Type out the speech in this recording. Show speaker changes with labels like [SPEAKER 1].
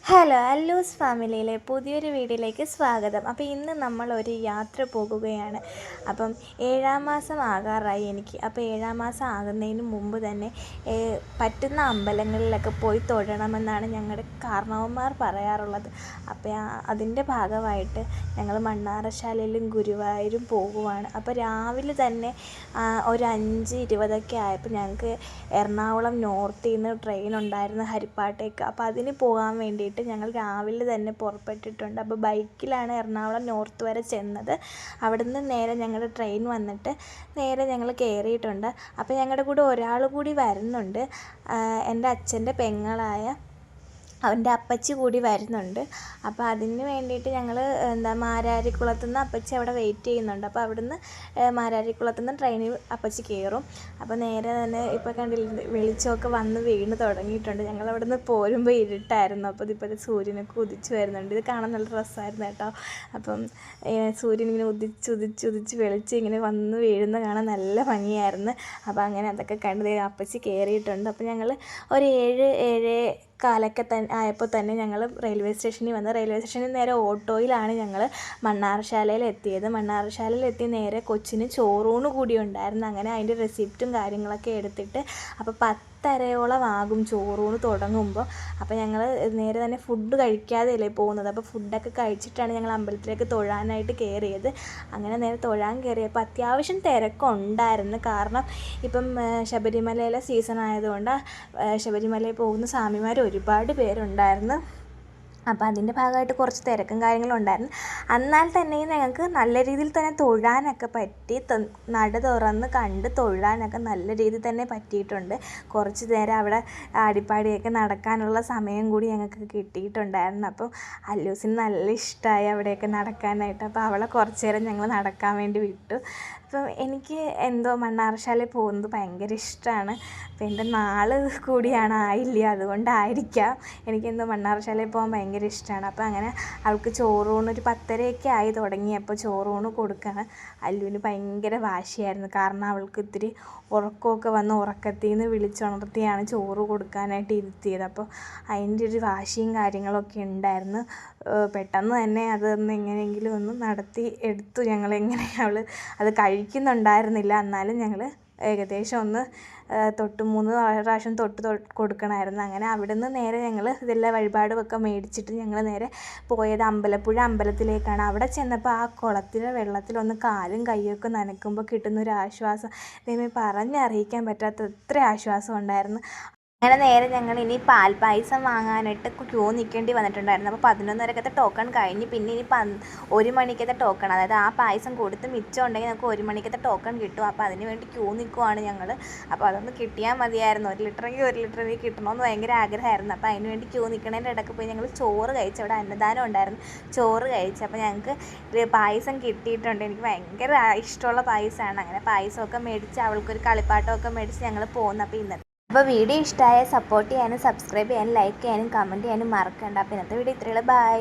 [SPEAKER 1] Hello അല്ലൂസ് ഫാമിലിയിലെ പുതിയൊരു വീഡിയോയിലേക്ക് സ്വാഗതം. അപ്പോൾ ഇന്ന് നമ്മളൊരു യാത്ര പോകുകയാണ്. അപ്പം 7-ാം മാസം ആകാറായി എനിക്ക്. അപ്പോൾ 7-ാം മാസം ആകുന്നതിന് മുമ്പ് തന്നെ പറ്റുന്ന അമ്പലങ്ങളിലൊക്കെ പോയി തൊഴണമെന്നാണ് ഞങ്ങളുടെ കാരണവന്മാർ പറയാറുള്ളത്. അപ്പോൾ അതിൻ്റെ ഭാഗമായിട്ട് ഞങ്ങൾ മണ്ണാറശാലയിലും ഗുരുവായൂരും പോകുവാണ്. അപ്പോൾ രാവിലെ തന്നെ ഒരു 5:20 ആയപ്പോൾ ഞങ്ങൾക്ക് എറണാകുളം നോർത്തിൽ നിന്ന് ട്രെയിൻ ഉണ്ടായിരുന്നു ഹരിപ്പാട്ടേക്ക്. അപ്പോൾ അതിന് പോകാൻ വേണ്ടിയിട്ട് ഞങ്ങൾ രാവിലെ തന്നെ പുറപ്പെട്ടിട്ടുണ്ട്. അപ്പോൾ ബൈക്കിലാണ് എറണാകുളം നോർത്ത് വരെ ചെന്നത്. അവിടുന്ന് നേരെ ഞങ്ങളുടെ ട്രെയിൻ വന്നിട്ട് നേരെ ഞങ്ങൾ കയറിയിട്ടുണ്ട്. അപ്പോൾ ഞങ്ങളുടെ കൂടെ ഒരാൾ കൂടി വരുന്നുണ്ട്. എൻ്റെ അച്ഛൻ്റെ പെങ്ങളായ അവൻ്റെ അപ്പച്ചി കൂടി വരുന്നുണ്ട്. അപ്പോൾ അതിന് വേണ്ടിയിട്ട് ഞങ്ങൾ മാരാരിക്കുളത്തു നിന്ന് അപ്പച്ചി അവിടെ വെയിറ്റ് ചെയ്യുന്നുണ്ട്. അപ്പോൾ അവിടുന്ന് മാരാരിക്കുളത്തു നിന്ന് ട്രെയിനിൽ അപ്പച്ചി കയറും. അപ്പോൾ നേരെ തന്നെ ഇപ്പോൾ കണ്ടില്ല വെളിച്ചമൊക്കെ വന്ന് വീണ് തുടങ്ങിയിട്ടുണ്ട്. ഞങ്ങൾ അവിടെ നിന്ന് പോരുമ്പോൾ ഇരുട്ടായിരുന്നു. അപ്പോൾ ഇതിപ്പോൾ സൂര്യനൊക്കെ ഉദിച്ച് വരുന്നുണ്ട്. ഇത് കാണാൻ നല്ല രസമായിരുന്നു കേട്ടോ. അപ്പം സൂര്യൻ ഇങ്ങനെ ഉദിച്ച് വെളിച്ചം ഇങ്ങനെ വന്ന് വീഴുന്ന കാണാൻ നല്ല ഭംഗിയായിരുന്നു. അപ്പോൾ അങ്ങനെ അതൊക്കെ കണ്ട് അപ്പച്ചി കയറിയിട്ടുണ്ട്. അപ്പോൾ ഞങ്ങൾ ഒരു 7 കാലൊക്കെ ആയപ്പോൾ തന്നെ ഞങ്ങൾ റെയിൽവേ സ്റ്റേഷനിൽ വന്ന് റെയിൽവേ സ്റ്റേഷനിൽ നേരെ ഓട്ടോയിലാണ് ഞങ്ങൾ മണ്ണാറശാലയിൽ എത്തിയത്. മണ്ണാറശാലയിൽ എത്തി നേരെ കൊച്ചിന് ചോറൂണ് കൂടി ഉണ്ടായിരുന്നു. അങ്ങനെ അതിൻ്റെ റെസിപ്റ്റും കാര്യങ്ങളൊക്കെ എടുത്തിട്ട് അപ്പോൾ 10:30 ആകും ചോറൂണ് തുടങ്ങുമ്പോൾ. അപ്പോൾ ഞങ്ങൾ നേരെ തന്നെ ഫുഡ് കഴിക്കാതെയല്ലേ പോകുന്നത്. അപ്പോൾ ഫുഡൊക്കെ കഴിച്ചിട്ടാണ് ഞങ്ങൾ അമ്പലത്തിലേക്ക് തൊഴാനായിട്ട് കയറിയത്. അങ്ങനെ നേരെ തൊഴാൻ കയറിയപ്പോൾ അത്യാവശ്യം തിരക്കുണ്ടായിരുന്നു. കാരണം ഇപ്പം ശബരിമലയിലെ സീസൺ ആയതുകൊണ്ട് ശബരിമലയിൽ പോകുന്ന സ്വാമിമാർ ഒരുപാട് പേരുണ്ടായിരുന്നു. അപ്പോൾ അതിൻ്റെ ഭാഗമായിട്ട് കുറച്ച് തിരക്കും കാര്യങ്ങളും ഉണ്ടായിരുന്നു. എന്നാൽ തന്നെയും ഞങ്ങൾക്ക് നല്ല രീതിയിൽ തന്നെ തൊഴാനൊക്കെ പറ്റി. നട തുറന്ന് കണ്ട് തൊഴാനൊക്കെ നല്ല രീതിയിൽ തന്നെ പറ്റിയിട്ടുണ്ട്. കുറച്ച് നേരം അവിടെ ആടിപ്പാടിയൊക്കെ നടക്കാനുള്ള സമയം കൂടി ഞങ്ങൾക്ക് കിട്ടിയിട്ടുണ്ടായിരുന്നു. അപ്പോൾ അല്ലൂസിന് നല്ല ഇഷ്ടമായി അവിടെയൊക്കെ നടക്കാനായിട്ട്. അപ്പോൾ അവളെ കുറച്ച് നേരം ഞങ്ങൾ നടക്കാൻ വേണ്ടി വിട്ടു. അപ്പം എനിക്ക് എന്തോ മണ്ണാറശാലയിൽ പോകുന്നത് ഭയങ്കര ഇഷ്ടമാണ്. അപ്പോൾ എൻ്റെ നാൾ കൂടിയാണ് ആയില്ല, അതുകൊണ്ടായിരിക്കാം എനിക്കെന്തോ മണ്ണാറശാലയിൽ പോകാൻ ഭയങ്കര ഇഷ്ടമാണ്. അപ്പോൾ അങ്ങനെ അവൾക്ക് ചോറൂണ് ഒരു 10:30 ആയി തുടങ്ങിയപ്പോൾ ചോറൂണ് കൊടുക്കാൻ അല്ലുവിന് ഭയങ്കര വാശിയായിരുന്നു. കാരണം അവൾക്ക് ഇത്തിരി ഉറക്കമൊക്കെ വന്ന് ഉറക്കത്തിൽ നിന്ന് വിളിച്ചുണർത്തിയാണ് ചോറ് കൊടുക്കാനായിട്ട് ഇരുത്തിയത്. അപ്പോൾ അതിൻ്റെ ഒരു വാശിയും കാര്യങ്ങളൊക്കെ ഉണ്ടായിരുന്നു. പെട്ടെന്ന് തന്നെ അതൊന്ന് എങ്ങനെയെങ്കിലും ഒന്ന് നടത്തി എടുത്തു. ഞങ്ങളെങ്ങനെ അവൾ അത് കഴിക്കുന്നുണ്ടായിരുന്നില്ല. എന്നാലും ഞങ്ങൾ ഏകദേശം ഒന്ന് 3 പ്രാവശ്യം തൊട്ട് കൊടുക്കണമായിരുന്നു. അങ്ങനെ അവിടെ നിന്ന് നേരെ ഞങ്ങൾ ഇതെല്ലാം വഴിപാടുമൊക്കെ മേടിച്ചിട്ട് ഞങ്ങൾ നേരെ പോയത് അമ്പലപ്പുഴ അമ്പലത്തിലേക്കാണ്. അവിടെ ചെന്നപ്പോൾ ആ കുളത്തിലെ വെള്ളത്തിലൊന്ന് കാലും കൈയൊക്കെ നനയ്ക്കുമ്പോൾ കിട്ടുന്നൊരു ആശ്വാസം ദൈവമേ പറഞ്ഞറിയിക്കാൻ പറ്റാത്ത അത്ര ആശ്വാസം ഉണ്ടായിരുന്നു. അങ്ങനെ നേരെ ഞങ്ങൾ ഇനി പാൽപ്പായസം വാങ്ങാനായിട്ട് ക്യൂ നിൽക്കേണ്ടി വന്നിട്ടുണ്ടായിരുന്നു. അപ്പോൾ 11:30 ടോക്കൺ കഴിഞ്ഞ് പിന്നെ ഇനി 1 മണിക്കത്തെ ടോക്കൺ, അതായത് ആ പായസം കൊടുത്ത് മിച്ചം ഉണ്ടെങ്കിൽ നമുക്ക് 1 മണിക്കത്തെ ടോക്കൺ കിട്ടും. അപ്പോൾ അതിന് വേണ്ടി ക്യൂ നിൽക്കുവാണ് ഞങ്ങൾ. അപ്പോൾ അതൊന്ന് കിട്ടിയാൽ മതിയായിരുന്നു. 1 ലിറ്ററെങ്കിൽ 1 ലിറ്റർ കിട്ടണമെന്ന് ഭയങ്കര ആഗ്രഹമായിരുന്നു. അപ്പോൾ അതിന് വേണ്ടി ക്യൂ നിൽക്കണതിൻ്റെ ഇടയ്ക്ക് പോയി ഞങ്ങൾ ചോറ് കഴിച്ചു. അവിടെ അന്നദാനം ഉണ്ടായിരുന്നു, ചോറ് കഴിച്ചു. അപ്പോൾ ഞങ്ങൾക്ക് പായസം കിട്ടിയിട്ടുണ്ട്. എനിക്ക് ഭയങ്കര ഇഷ്ടമുള്ള പായസമാണ്. അങ്ങനെ പായസമൊക്കെ മേടിച്ച് അവൾക്കൊരു കളിപ്പാട്ടമൊക്കെ മേടിച്ച് ഞങ്ങൾ പോകുന്നു. അപ്പോൾ വീഡിയോ ഇഷ്ടമായ സപ്പോർട്ട് ചെയ്യാനും സബ്സ്ക്രൈബ് ചെയ്യാനും ലൈക്ക് ചെയ്യാനും കമൻറ്റ് ചെയ്യാനും മറക്കണ്ട. അപ്പോൾ ഇന്നത്തെ വീഡിയോ ഇത്രയുള്ളൂ. ബൈ.